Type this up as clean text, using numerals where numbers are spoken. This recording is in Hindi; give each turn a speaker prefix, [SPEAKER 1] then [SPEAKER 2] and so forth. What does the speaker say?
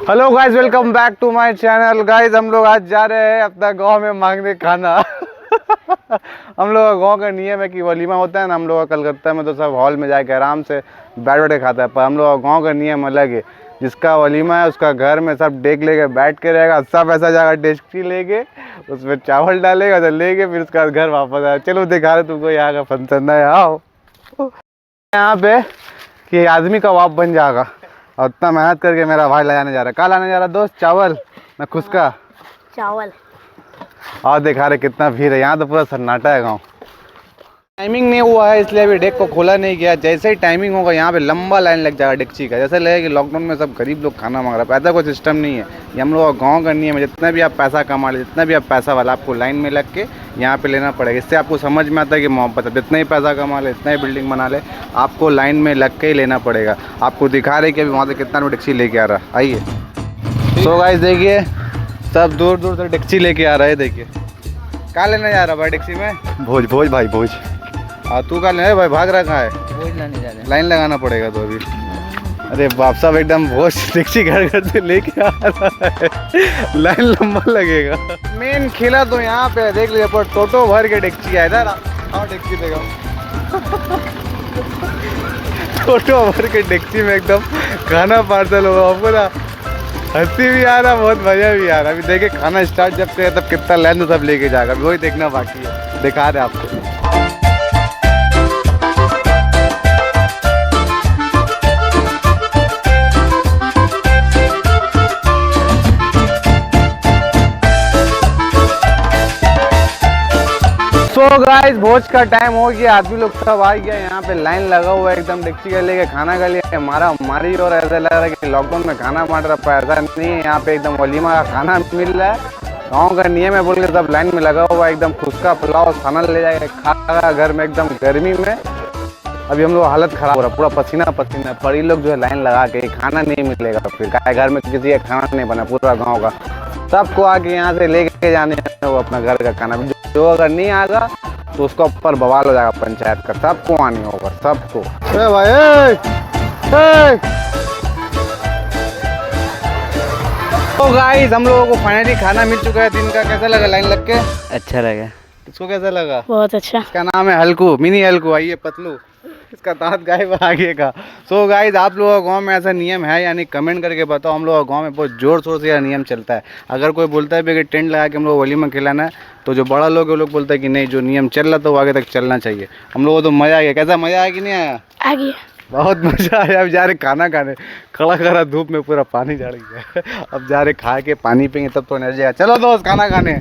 [SPEAKER 1] Hello guys, welcome back to my channel. Guys हम लोग आज जा रहे हैं अपना गांव में मांगने खाना। हम लोग का गांव का नियम है कि वलीमा होता है ना, हम लोग का कलकत्ता में तो सब हॉल में जाके आराम से बैठ के खाता है, पर हम लोग का गाँव का नियम अलग है। जिसका वलीमा है उसका घर में सब डेक लेके बैठ के रहेगा, सब ऐसा जाएगा डेस्की लेके, उसमें चावल डालेगा तो लेके फिर उसका घर वापस आया। चलो दिखा रहे तुमको यहाँ का फंक्शन है। आओ यहाँ पे कि आदमी का बाप बन जाएगा और इतना मेहनत करके मेरा भाई लाने जा रहा है। कहाँ लाने जा रहा है दोस्त? चावल ना खुशका
[SPEAKER 2] चावल।
[SPEAKER 1] और दिखा रहे कितना भीड़ है यहाँ, तो पूरा सन्नाटा है गाँव। टाइमिंग नहीं हुआ है इसलिए अभी डेक को खोला नहीं गया। जैसे ही टाइमिंग होगा यहाँ पे लंबा लाइन लग जाएगा डेकची का। जैसे लगे कि लॉकडाउन में सब गरीब लोग खाना मांग रहा है, ऐसा कोई सिस्टम नहीं है। ये हम लोग गाँव का नियम है। जितना भी आप पैसा कमा ले, जितना भी आप पैसा वाला, आपको लाइन में लग के यहाँ पे लेना पड़ेगा। इससे आपको समझ में आता है कि मोहब्बत है। जितना ही पैसा कमा ले, जितना ही बिल्डिंग बना ले, आपको लाइन में लग के ही लेना पड़ेगा। आपको दिखा रहे कि अभी वहाँ से कितना भी डेकची लेके आ रहा है। आइए सो गाइस देखिए, सब दूर दूर से डेकची लेके आ रहा है। देखिए कहाँ लेने जा रहा है भाई डेकची में? भोज भोज भाई भोज। तू कहाँ ले भाई? भाग रहा कहाँ है?
[SPEAKER 2] भोज लाने जा रहे हैं।
[SPEAKER 1] लाइन लगाना पड़ेगा तो अभी। अरे बाप साहब एकदम भोज डेकची घर घर से लेके आ रहा है, लाइन लंबा लगेगा। मेन खिला तो यहाँ पे देख लीजिए, पर टोटो भर के डेकची है इधर। हाँ डेकची देखो, टोटो भर के डेकची में एकदम खाना पार्सल होगा। आपको ना हंसी भी आ रहा, बहुत मजा भी आ रहा। अभी देखिए खाना स्टार्ट जब से तब कितना लाइन सब लेके जाएगा, वही देखना बाकी है। दिखा रहे आपको। सो गाइस भोज का टाइम हो गया, आदमी लोग सब आ गया। यहाँ पे लाइन लगा हुआ है एकदम डेकची का लेके खाना का लिए। हमारी और ऐसा लग रहा है कि लॉकडाउन में खाना बांट रहा है, ऐसा नहीं है। यहाँ पे एकदम वलीमा का खाना मिल रहा है। गाँव का नियम है बोल के सब लाइन में लगा हुआ है। एकदम खुशका पुलाव खाना ले जाएगा, खा घर में एकदम गर्मी में। अभी हम लोग हालत खराब हो रहा है, पूरा पसीना पसीना। पर ये लोग जो है लाइन लगा के खाना नहीं मिलेगा, फिर घर में किसी का खाना नहीं बना पूरा गाँव का। सबको आके यहाँ से लेके जाने वो अपना घर का खाना। जो अगर नहीं आएगा तो उसका ऊपर बवाल हो जाएगा पंचायत का। सबको आनी होगा, सबको। भाई तो गाइस हम लोगों को फाइनली खाना मिल चुका है दिन का। कैसा लगा लाइन लग के?
[SPEAKER 2] अच्छा लगा।
[SPEAKER 1] इसको कैसा लगा?
[SPEAKER 2] बहुत अच्छा।
[SPEAKER 1] इसका नाम है हल्कू, मिनी हल्कू। आइए पतलू, इसका दांत गायब आगे का। सो गाइस आप लोगों का गाँव में ऐसा नियम है यानी कमेंट करके बताओ। हम लोग गाँव में बहुत जोर शोर से यह नियम चलता है। अगर कोई बोलता है भी कि टेंट लगा के हम लोग वलीमा खिलाना है, तो जो बड़ा लोग है वो लोग बोलते हैं कि नहीं, जो नियम चल रहा था वो आगे तक चलना चाहिए। हम लोगों को तो मज़ा आ गया। कैसा मज़ा आया कि नहीं आया?
[SPEAKER 2] आ गया,
[SPEAKER 1] बहुत मज़ा आया। अब जा रहे खाना खाने, खड़ा खड़ा धूप में पूरा पानी चढ़ गया। अब जा रहे खा के पानी पियेंगे तब तो एनर्जी आएगा। चलो दोस्त खाना खाने।